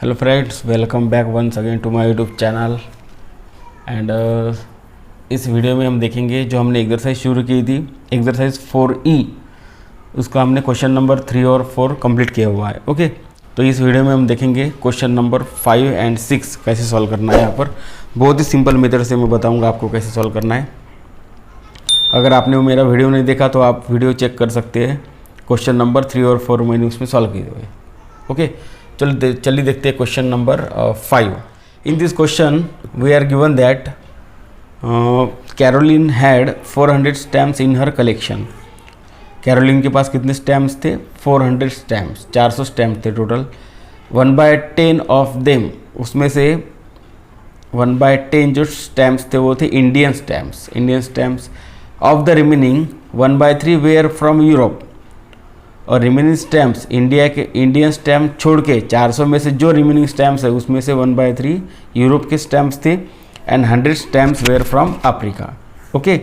Hello friends, welcome back once again to my YouTube channel. And इस video में हम देखेंगे जो हमने एक्सरसाइज शुरू की थी, एक्सरसाइज 4E, उसका हमने क्वेश्चन नंबर 3 और 4 कंप्लीट किया हुआ है। ओके, तो इस वीडियो में हम देखेंगे क्वेश्चन नंबर 5 एंड 6 कैसे सॉल्व करना है। यहाँ पर बहुत ही सिंपल मेथड से मैं बताऊँगा आपको कैसे सॉल्व करना है। अगर आपने वो मेरा वीडियो नहीं देखा तो आप वीडियो चेक कर सकते हैं। क्वेश्चन नंबर 3 और 4 मैंने उसमें सॉल्व किए हुए। ओके, चलिए देखते हैं question number 5। In this question we are given that Caroline had 400 stamps in her collection. Caroline के पास कितने स्टैम्प्स थे? 400 स्टैम्प्स, 400 स्टैम्प थे टोटल। 1/10 ऑफ देम, उसमें से 1/10 जो स्टैम्प्स थे वो थे Indian stamps. Of the remaining 1/3 were from Europe. और रिमेनिंग स्टैम्प्स इंडियन स्टैम्प छोड़ के 400 में से जो रिमेनिंग स्टैम्प्स है उसमें से 1/3 यूरोप के स्टैम्प्स थे and 100 stamps were from Africa. Okay,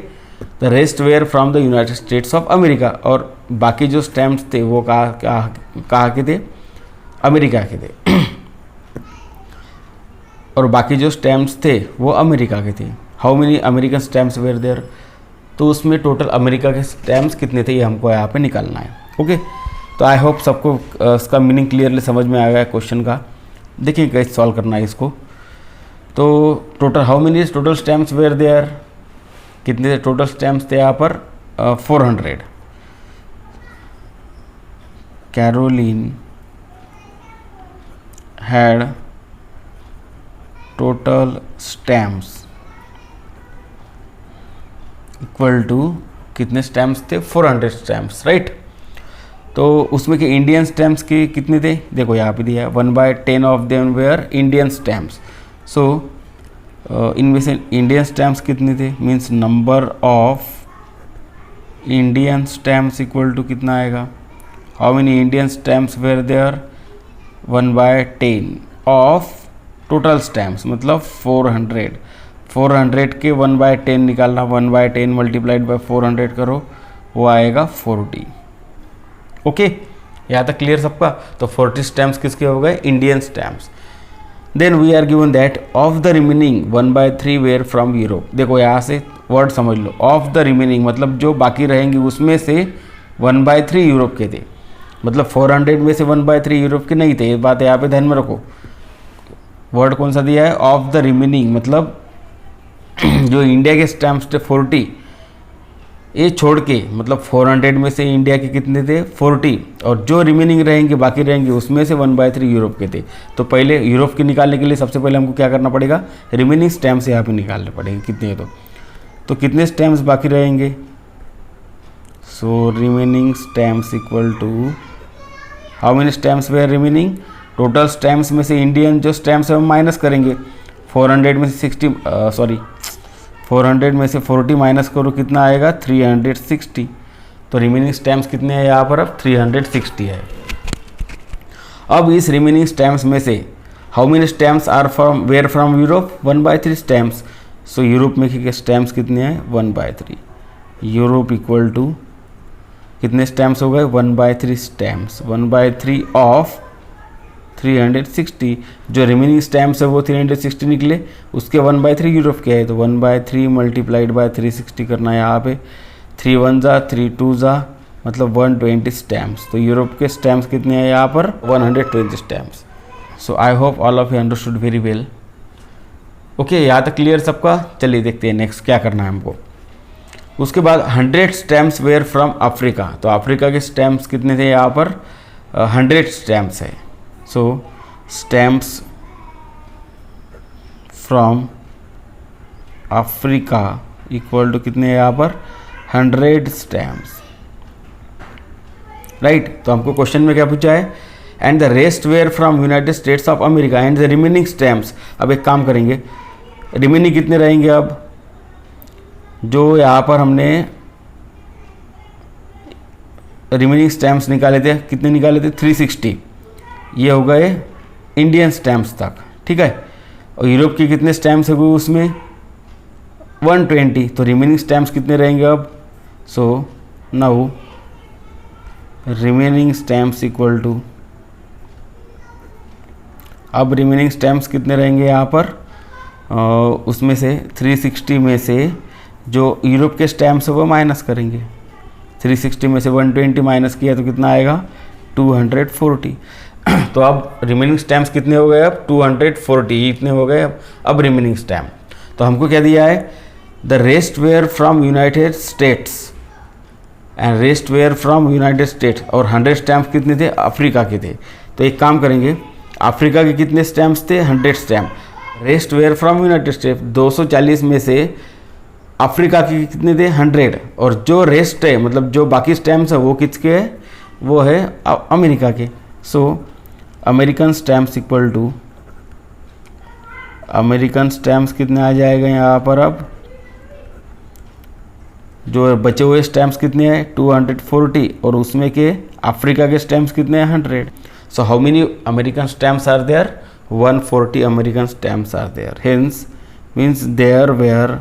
the rest were from the United States of America. और बाकी जो स्टैम्प्स थे वो कहाँ के थे? अमेरिका के थे। और बाकी जो स्टैम्प्स थे वो अमेरिका के थे। How many American stamps were there? तो उसमें टोटल अमेरिका के स्टैम्प्स कितने थे ये हमको यहाँ पे निकालना है। ओके, तो आई होप सबको इसका मीनिंग क्लियरली समझ में आ गया क्वेश्चन का। देखिए कैसे सॉल्व करना है इसको। तो total how many total stamps were there, कितने टोटल स्टैम्प्स थे यहाँ पर? 400। Caroline had total stamps equal to कितने स्टैम्प्स थे? 400 स्टैम्प्स, राइट। तो उसमें के इंडियन स्टैम्प्स के कितने थे? देखो यहाँ पे दिया है 1/10 of them were Indian stamps. So इनमें से इंडियन स्टैम्प्स कितने थे? Means number of Indian stamps equal to कितना आएगा? How many Indian stamps were there? 1/10 of total stamps, मतलब 400 के 1/10 निकालना। 1/10 मल्टीप्लाइड बाय 400 करो, वो आएगा 40। ओके, यहाँ तक क्लियर सबका? तो 40 स्टैम्प्स किसके हो गए? Indian stamps. Then we are given that of the remaining 1/3 were from Europe. देखो यहाँ से वर्ड समझ लो, ऑफ द रिमेनिंग मतलब जो बाकी रहेंगे उसमें से 1/3 यूरोप के थे। मतलब 400 में से 1/3 यूरोप के नहीं थे, ये बात यहाँ पे ध्यान में रखो। वर्ड कौन सा दिया है? ऑफ द रिमेनिंग, मतलब जो इंडिया के स्टैम्प्स थे 40, ये छोड़ के, मतलब 400 में से इंडिया के कितने थे? 40, और जो रिमेनिंग रहेंगे बाकी रहेंगे उसमें से 1/3 यूरोप के थे। तो पहले यूरोप के निकालने के लिए सबसे पहले हमको क्या करना पड़ेगा? रिमेनिंग स्टैम्प्स यहाँ पे निकालने पड़ेंगे कितने हैं। तो कितने स्टैम्प्स बाकी रहेंगे? So remaining stamps equal to how many stamps were remaining? Total stamps में से इंडियन जो स्टैम्प्स है हम माइनस करेंगे। 400 में से 400 में से 40 माइनस करो, कितना आएगा? 360। तो रिमेनिंग स्टैम्प्स कितने हैं यहाँ पर? अब 360 है। अब इस रिमेनिंग स्टैम्प्स में से how many stamps are from where from Europe? 1/3 stamps. So Europe में के स्टैम्प्स कितने हैं? 1/3। यूरोप इक्वल टू कितने स्टैम्प्स हो गए? 1/3 स्टैम्प्स। 1/3 ऑफ 360। जो रिमेनिंग स्टैम्प्स है वो 360 निकले, उसके 1/3 यूरोप के है। तो 1/3 मल्टीप्लाइड बाय 360 करना है यहाँ पे। 3 1 जा, 3 2 जा, मतलब 120 स्टैम्प्स। तो यूरोप के स्टैम्प्स कितने हैं यहाँ पर? 120 stamps. So I hope all of you understood very well. Okay, यहाँ तक क्लियर सबका? चलिए देखते हैं नेक्स्ट क्या करना है हमको। उसके बाद 100 स्टैम्प्स वेयर फ्रॉम अफ्रीका। तो अफ्रीका के स्टैम्प्स कितने थे यहाँ पर? 100 स्टैम्प्स है। So stamps from Africa equal to कितने हैं यहाँ पर? 100 स्टैम्प्स, राइट। तो हमको क्वेश्चन में क्या पूछा है? And the rest were from United States of America and the remaining stamps. अब एक काम करेंगे, रिमेनिंग कितने रहेंगे? अब जो यहाँ पर हमने रिमेनिंग स्टैम्प्स निकाले थे, कितने निकाले थे? 360। ये हो गए इंडियन स्टैम्प्स तक, ठीक है। और यूरोप के कितने स्टैम्प्स है वो उसमें? 120। तो रिमेनिंग स्टैम्प्स कितने रहेंगे अब? So now remaining stamps equal to अब रिमेनिंग स्टैम्प्स कितने रहेंगे यहाँ पर, उसमें से 360 में से जो यूरोप के स्टैम्प्स है वो माइनस करेंगे। 360 में से 120 माइनस किया तो कितना आएगा 240। तो अब रिमेनिंग स्टैम्प्स कितने हो गए, अब 240 इतने हो गए। अब रिमेनिंग स्टैम्प तो हमको क्या दिया है, the rest were from United States and rest were from United States, और 100 स्टैम्प कितने थे, अफ्रीका के थे। तो एक काम करेंगे, अफ्रीका के कितने स्टैम्प्स थे, 100 stamp. Rest were from United States 240 में से अफ्रीका के कितने थे, 100, और जो रेस्ट है मतलब जो बाकी स्टैम्प्स है वो किसके है, वो है अमेरिका के। So American stamps equal to, American stamps कितने आ जाएगा यहाँ पर, अब जो बचे हुए स्टैम्प्स कितने हैं 240, और उसमें के अफ्रीका के स्टैम्प्स कितने हैं 100। So how many American stamps are there, 140 American stamps are there. Hence means there were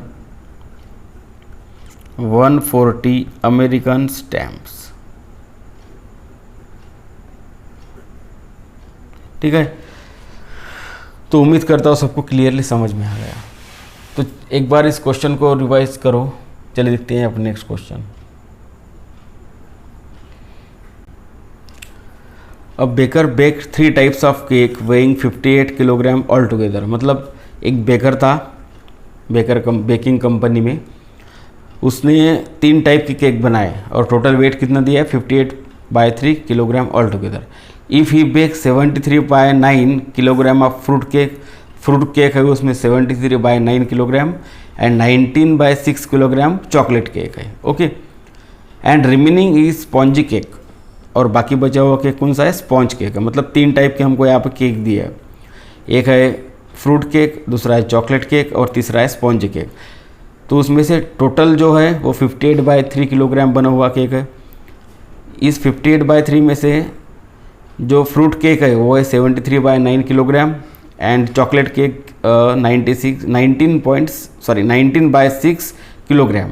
140 American stamps. ठीक है, तो उम्मीद करता हूँ सबको क्लियरली समझ में आ गया। तो एक बार इस क्वेश्चन को रिवाइज करो। चलिए देखते हैं अपने नेक्स्ट क्वेश्चन। अब baker bake 3 types of cake weighing 58 kilogram all together. मतलब एक बेकर था, बेकिंग कंपनी में, उसने 3 टाइप के केक बनाए और टोटल वेट कितना दिया है 58/3 kilogram all together. If he bake 73/9 kilogram of fruit cake है उसमें 73/9 kilogram, and 19/6 kilogram chocolate cake है। Okay, and remaining is spongy cake, और बाकी बचा हुआ केक कौन सा है, स्पॉन्ज केक है। मतलब 3 टाइप के हमको यहाँ पर केक दिया है, एक है फ्रूट केक, दूसरा है चॉकलेट केक, और तीसरा है स्पॉन्ज केक। तो उसमें से टोटल जो है वो 58/3 किलोग्राम बना हुआ केक है। इस 58/3 में से जो फ्रूट केक है वो है 73/9 kilogram, and chocolate cake 19/6 kilogram.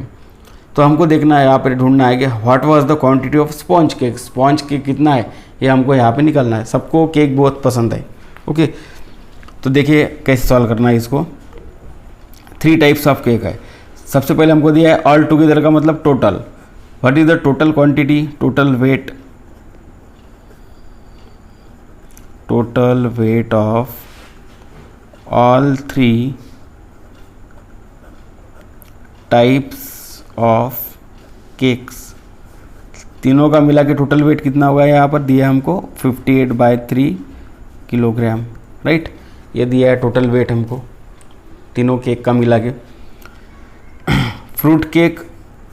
तो हमको देखना है, यहाँ पर ढूंढना है कि what was the quantity of sponge cake. Sponge cake कितना है ये हमको यहाँ पे निकालना है। सबको केक बहुत पसंद है। ओके, तो देखिए कैसे सॉल्व करना है इसको। 3 टाइप्स ऑफ केक है। सबसे पहले हमको दिया है ऑल टुगेदर का मतलब total. What is the total quantity, total weight of all 3 types of cakes, तीनों का मिला के टोटल वेट कितना होगा, यहाँ पर दिया हमको 58/3 किलोग्राम, राइट। ये दिया है टोटल वेट हमको तीनों केक का मिला के। फ्रूट केक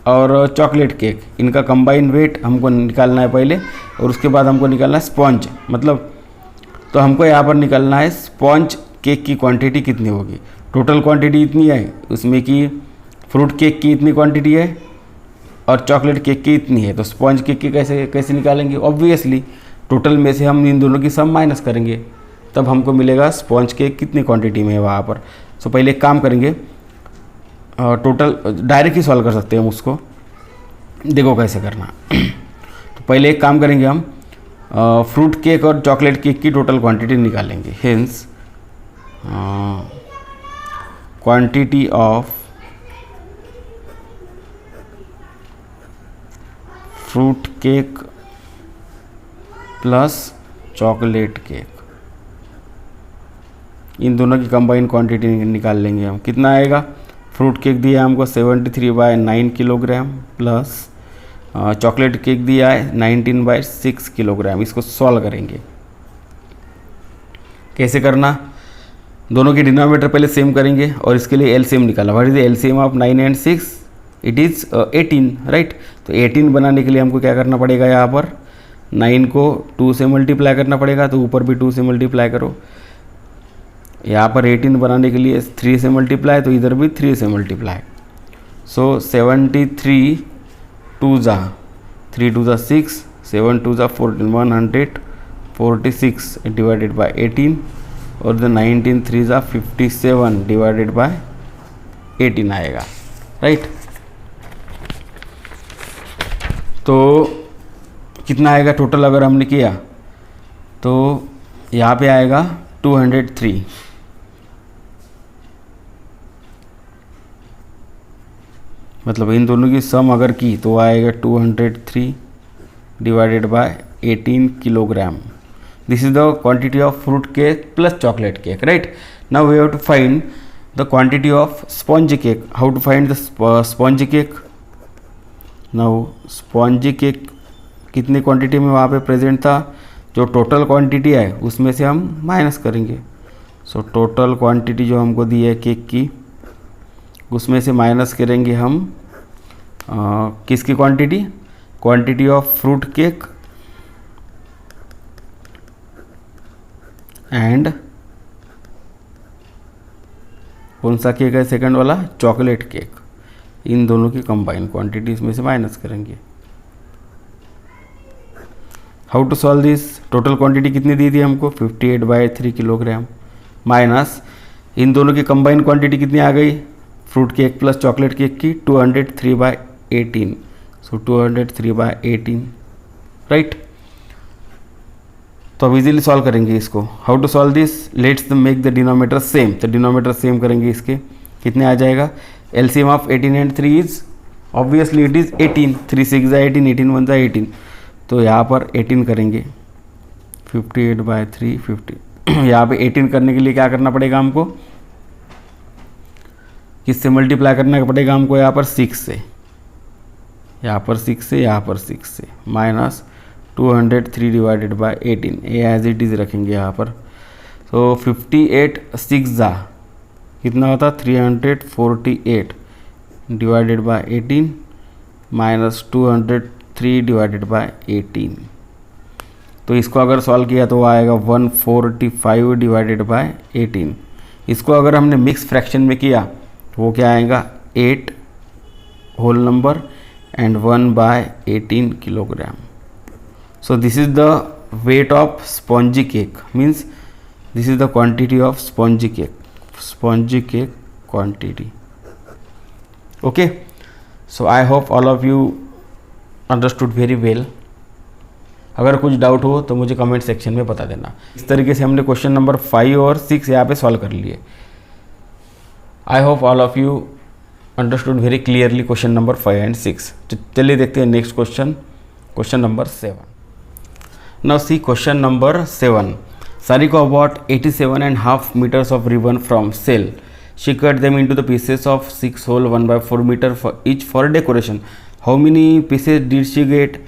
और चॉकलेट केक, इनका कंबाइन वेट हमको निकालना है पहले, और उसके बाद हमको निकालना है स्पॉन्ज। मतलब तो हमको यहाँ पर निकालना है स्पॉन्ज केक की क्वांटिटी कितनी होगी। टोटल क्वांटिटी इतनी है, उसमें कि फ्रूट केक की इतनी क्वांटिटी है और चॉकलेट केक की इतनी है। तो स्पॉन्ज केक की कैसे निकालेंगे, ऑब्वियसली टोटल में से हम इन दोनों की सम माइनस करेंगे, तब हमको मिलेगा स्पॉन्ज केक कितनी क्वांटिटी में है वहाँ पर। सो पहले एक काम करेंगे, टोटल डायरेक्ट ही सॉल्व कर सकते हैं हम उसको। देखो कैसे करना। तो पहले एक काम करेंगे, हम फ्रूट केक और चॉकलेट केक की टोटल क्वांटिटी निकालेंगे। Hence quantity of fruit cake plus chocolate cake, इन दोनों की कंबाइन क्वांटिटी निकाल लेंगे हम। कितना आएगा, फ्रूट केक दिया हमको 73/9 किलोग्राम प्लस चॉकलेट केक दिया है 19/6 किलोग्राम। इसको सॉल्व करेंगे। कैसे करना, दोनों की डिनोमिनेटर पहले सेम करेंगे और इसके लिए एलसीएम निकाला। What is the LCM of 9 and 6, it is 18, right. तो 18 बनाने के लिए हमको क्या करना पड़ेगा, यहाँ पर 9 को 2 से मल्टीप्लाई करना पड़ेगा, तो ऊपर भी 2 से मल्टीप्लाई करो। यहाँ पर 18 बनाने के लिए 3 से मल्टीप्लाई, तो इधर भी 3 से मल्टीप्लाई। सो 73 2 जा 3 2 जा 6, 7 2 जा 14, 146 डिवाइडेड बाय 18, और द 19 3 जा 57 डिवाइडेड बाय 18 आएगा, राइट। तो कितना आएगा टोटल अगर हमने किया, तो यहाँ पे आएगा 203, मतलब इन दोनों की सम अगर की तो आएगा 203 divided by 18 kilogram. This is the quantity of fruit cake plus chocolate cake, right. Now we have to find the quantity of sponge cake. How to find the sponge cake? Now sponge cake कितनी quantity में वहाँ पे present था? जो total quantity है उसमें से हम माइनस करेंगे. सो टोटल क्वांटिटी जो हमको दी है केक की, उसमें से माइनस करेंगे हम किसकी quantity? Quantity of fruit cake and कौन सा केक है सेकंड वाला? Chocolate cake. इन दोनों की कंबाइन क्वांटिटी इसमें से माइनस करेंगे. How to solve this? Total quantity कितनी दी थी हमको? 58/3 किलोग्राम माइनस इन दोनों की कंबाइन क्वांटिटी कितनी आ गई? Fruit cake plus chocolate cake की 203/18. So 203/18, right. तो अब इजीली सॉल्व करेंगे इसको. How to solve this? Let's make the denominator same. तो डिनोमिनेटर सेम करेंगे इसके. कितने आ जाएगा? LCM of 18 and 3 is obviously it is 18. 3 6 18, 18 1 18. तो यहाँ पर 18 करेंगे. 58/3 50. यहाँ पे 18 करने के लिए क्या करना पड़ेगा हमको? किससे मल्टीप्लाई करना पड़ेगा हमको? यहाँ पर 6 से, यहाँ पर 6 से, यहाँ पर 6 से, minus 203 divided by 18. A as it is रखेंगे यहाँ पर. तो 58 6 जा कितना होता? 348 divided by 18 minus 203 divided by 18. तो इसको अगर सॉल्व किया तो आएगा 145 डिवाइडेड बाय 18. इसको अगर हमने मिक्स फ्रैक्शन में किया तो वो क्या आएगा? 8 whole number and 1/18 kilogram. So this is the weight of spongy cake, means this is the quantity of spongy cake quantity. Okay, so I hope all of you understood very well. अगर कुछ doubt हो तो मुझे comment section में बता देना. इस तरीके से हमने क्वेश्चन नंबर 5 और 6 यहाँ पे सॉल्व कर लिए. I hope all of you understood very clearly question number 5 and 6. चलिए देखते हैं next question number 7. Now see question number 7. Sarika bought 87.5 meters of ribbon from sale. She cut them into the pieces of 6 whole 1/4 meter for each for decoration. How many pieces did she get?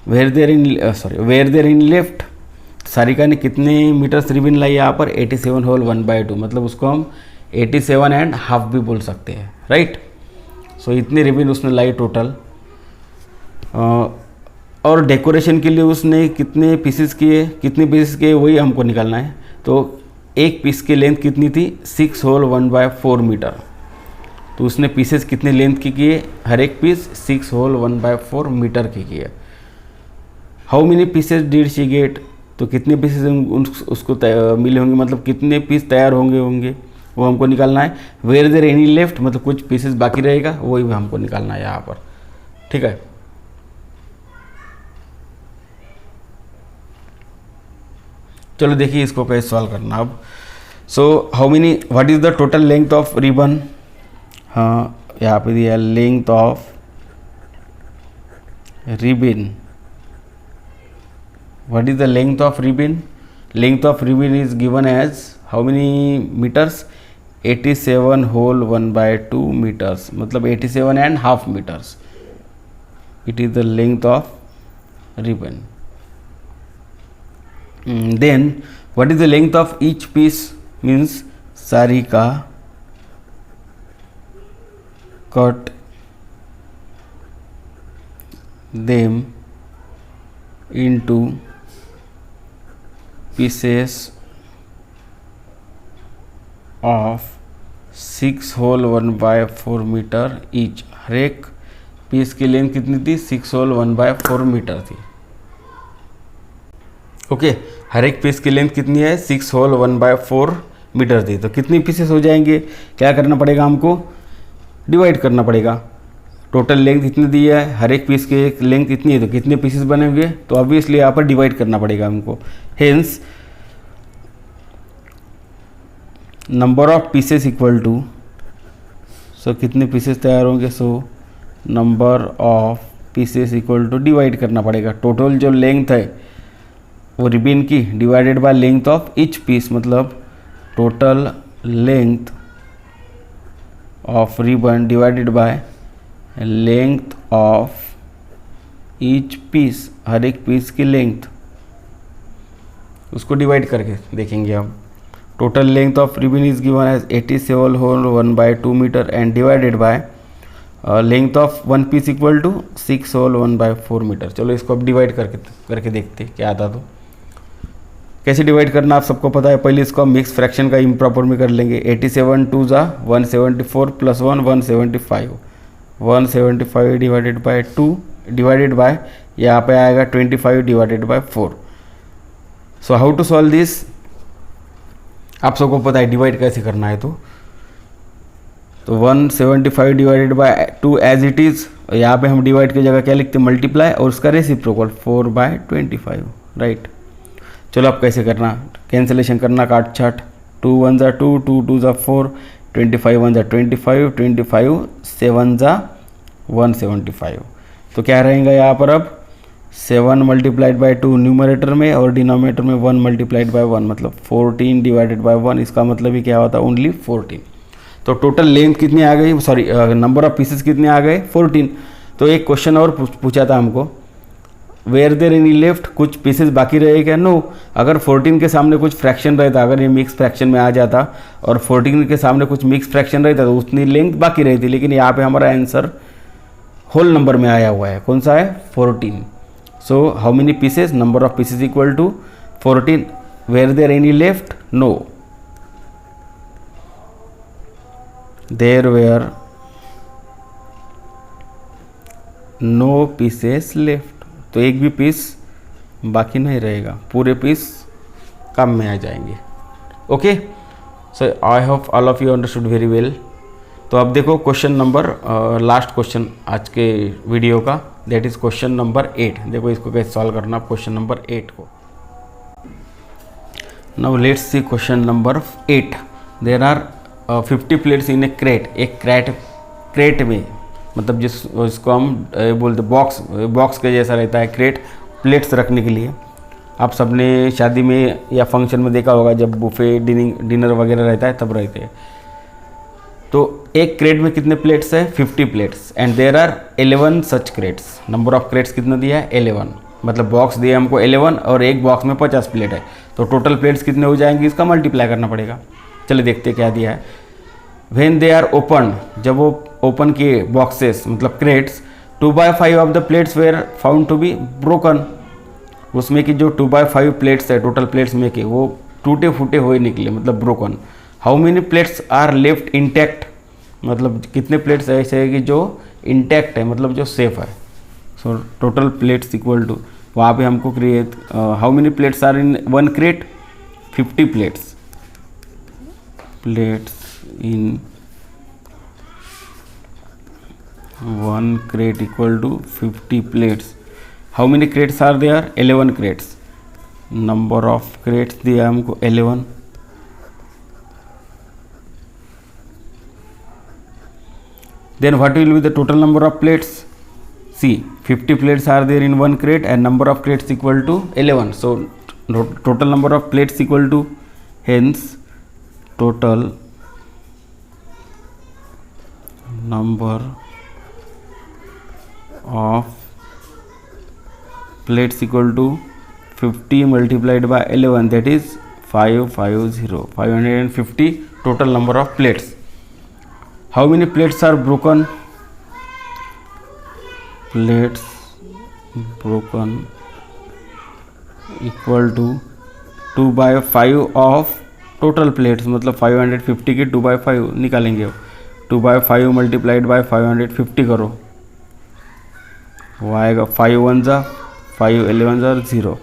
Where there in left? Sarika ने कितने metres ribbon लाई यहाँ पर? 87 whole 1/2. मतलब उसको हम 87.5 भी बोल सकते हैं, राइट. सो इतने रिबन उसने लाई टोटल. और डेकोरेशन के लिए उसने कितने पीसेस किए वही हमको निकालना है. तो एक पीस की लेंथ कितनी थी? 6 होल 1/4 मीटर. तो उसने पीसेस कितने लेंथ की किए? हर एक पीस 6 होल 1/4 मीटर की किए. How many pieces did she get? तो कितने पीसेस उसको मिले होंगे, मतलब कितने पीस तैयार होंगे वो हमको निकालना है. वेयर देयर एनी लेफ्ट, मतलब कुछ पीसेस बाकी रहेगा वही भी हमको निकालना है यहाँ पर, ठीक है. चलो देखिए इसको कैसे सॉल्व करना अब. So how many, what is the total length of ribbon? हाँ, यहाँ पे दिया length of ribbon. What is the length of ribbon? Length of ribbon is given as how many metres? 87 whole 1/2 metres, मतलब 87.5 metres. It is the length of ribbon. Then what is the length of each piece? Means Sarika cut them into pieces of 6 whole 1/4 metre each. हर एक piece की length कितनी थी? 6 whole 1/4 metre थी. Okay, हर एक piece की length कितनी है? 6 होल 1/4 मीटर थी. तो कितनी पीसेस हो जाएंगे? क्या करना पड़ेगा हमको? डिवाइड करना पड़ेगा. टोटल लेंथ इतनी दी है, हर एक पीस की लेंथ इतनी है, तो कितने पीसेस बनेंगे? तो ऑब्वियसली यहाँ पर डिवाइड करना पड़ेगा हमको. Hence number of pieces equal to, so कितने पीसेस तैयार होंगे, so number of pieces equal to divide करना पड़ेगा टोटल जो लेंथ है वो रिबन की divided by length of each piece, मतलब total length of ribbon divided by length of each piece, हर एक पीस की लेंथ, उसको डिवाइड करके देखेंगे हम। Total length of ribbon is given as 87 whole 1/2 metre and divided by length of one piece equal to 6 whole 1/4 metre. चलो इसको अब डिवाइड करके देखते क्या आता। तो कैसे डिवाइड करना आप सबको पता है। पहले इसको हम मिक्स फ्रैक्शन का इम्प्रॉपर में कर लेंगे। 87 2 जा 174 plus 1 175, 175 divided by 2 divided by यहाँ पे आएगा 25 divided by 4। So how to solve this, आप सबको पता है डिवाइड कैसे करना है। तो 175 divided by 2 as it is, यहाँ पे हम डिवाइड की जगह क्या लिखते हैं मल्टीप्लाई, और उसका रेसिप्रोकल 4/25, राइट। चलो अब कैसे करना, कैंसिलेशन करना काट छाट, 2 1 जा 2, 2 2 जा 4, 25 1 जा 25, 25 7 जा 175। तो क्या रहेगा यहाँ पर अब 7 मल्टीप्लाइड बाय 2 न्यूमरेटर में और डिनोमिनेटर में 1 मल्टीप्लाइड बाय 1, मतलब 14 डिवाइडेड बाय 1। इसका मतलब ही क्या होता है, ओनली 14। तो टोटल लेंथ कितनी आ गई, सॉरी नंबर ऑफ पीसेस कितने आ गए 14। तो एक क्वेश्चन और पूछा था हमको, वेयर देयर एनी लेफ्ट, कुछ पीसेस बाकी रहे क्या। नो, अगर 14 के सामने कुछ फ्रैक्शन रहता, अगर ये मिक्स फ्रैक्शन में आ जाता और 14 के सामने कुछ मिक्स फ्रैक्शन रहता तो उतनी लेंथ बाकी रहती। लेकिन यहाँ पे हमारा आंसर होल नंबर में आया हुआ है, कौन सा है 14। So how many pieces, number of pieces equal to 14, were there any left, no, there were no pieces left. तो एक भी पीस बाकी नहीं रहेगा, पूरे पीस काम में आ जाएंगे। Okay, so I hope all of you understood very well. तो अब देखो क्वेश्चन नंबर लास्ट क्वेश्चन आज के वीडियो का, दैट इज क्वेश्चन नंबर 8। देखो इसको कैसे सॉल्व करना, क्वेश्चन नंबर 8 को। Now let's see question number 8। There are 50 plates in a crate. एक क्रेट में, मतलब जिसको हम बोलते बॉक्स के जैसा रहता है क्रेट, प्लेट्स रखने के लिए। आप सबने शादी में या फंक्शन में देखा होगा, जब बुफे डिनर वगैरह रहता है तब रहते हैं। तो एक क्रेट में कितने प्लेट्स है, 50 plates, and there are 11 such crates. Number of crates कितना दिया है 11, मतलब बॉक्स दिया हमको 11 और एक बॉक्स में 50 प्लेट है। तो टोटल प्लेट्स कितने हो जाएंगे, इसका मल्टीप्लाई करना पड़ेगा। चलिए देखते क्या दिया है। व्हेन दे आर ओपन, जब वो ओपन किए बॉक्सेस मतलब crates, 2/5 of the plates were found to be broken. उसमें की जो 2/5 प्लेट्स है टोटल प्लेट्स में के, वो टूटे फूटे हुए निकले, मतलब broken. How many plates are left intact, मतलब कितने प्लेट्स ऐसे है कि जो इंटैक्ट है, मतलब जो सेफ है। So total plates equal to, वहाँ पे हमको create how many plates are in one crate, 50 plates in one crate equal to 50 plates. How many crates are there, 11 crates. Number of crates दिया हमको 11। Then what will be the total number of plates? See, 50 plates are there in one crate and number of crates equal to 11. So total number of plates equal to, hence total number of plates equal to 50 multiplied by 11, that is 550 total number of plates. How many plates are broken? Plates broken equal to 2/5 of total plates, मतलब 550 की 2/5 निकालेंगे। 2/5 multiplied by 550 करो, वो आएगा 5 1 जा 5 11 जा 0,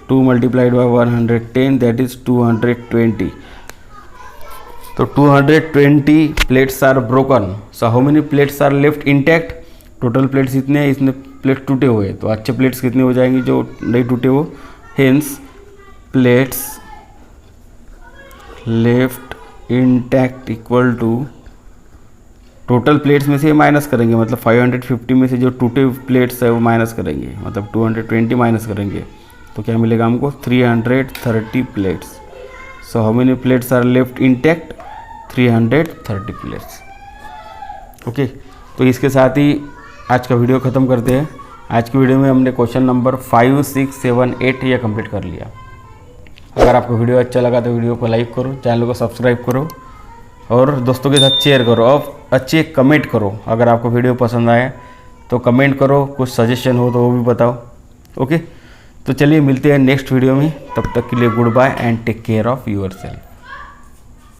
2 multiplied by 110, that is 220। तो 220 plates are broken. So how many plates are left intact, total plates इतने हैं, इसमें प्लेट टूटे हुए, तो अच्छे प्लेट्स कितने हो जाएंगे जो नहीं टूटे हो। Hence plates left intact equal to total plates में से माइनस करेंगे, मतलब 550 में से जो टूटे प्लेट्स है वो माइनस करेंगे, मतलब 220 माइनस करेंगे तो क्या मिलेगा हमको 330 plates. So how many plates are left intact, 330 plates. Okay, तो इसके साथ ही आज का वीडियो ख़त्म करते हैं। आज की वीडियो में हमने क्वेश्चन नंबर 5, 6, 7, 8 ये कंप्लीट कर लिया। अगर आपको वीडियो अच्छा लगा तो वीडियो को लाइक करो, चैनल को सब्सक्राइब करो और दोस्तों के साथ शेयर करो और अच्छे कमेंट करो। अगर आपको वीडियो पसंद आए तो कमेंट करो, कुछ सजेशन हो तो वो भी बताओ। ओके, तो चलिए मिलते हैं नेक्स्ट वीडियो में, तब तक के लिए goodbye and take care of yourself.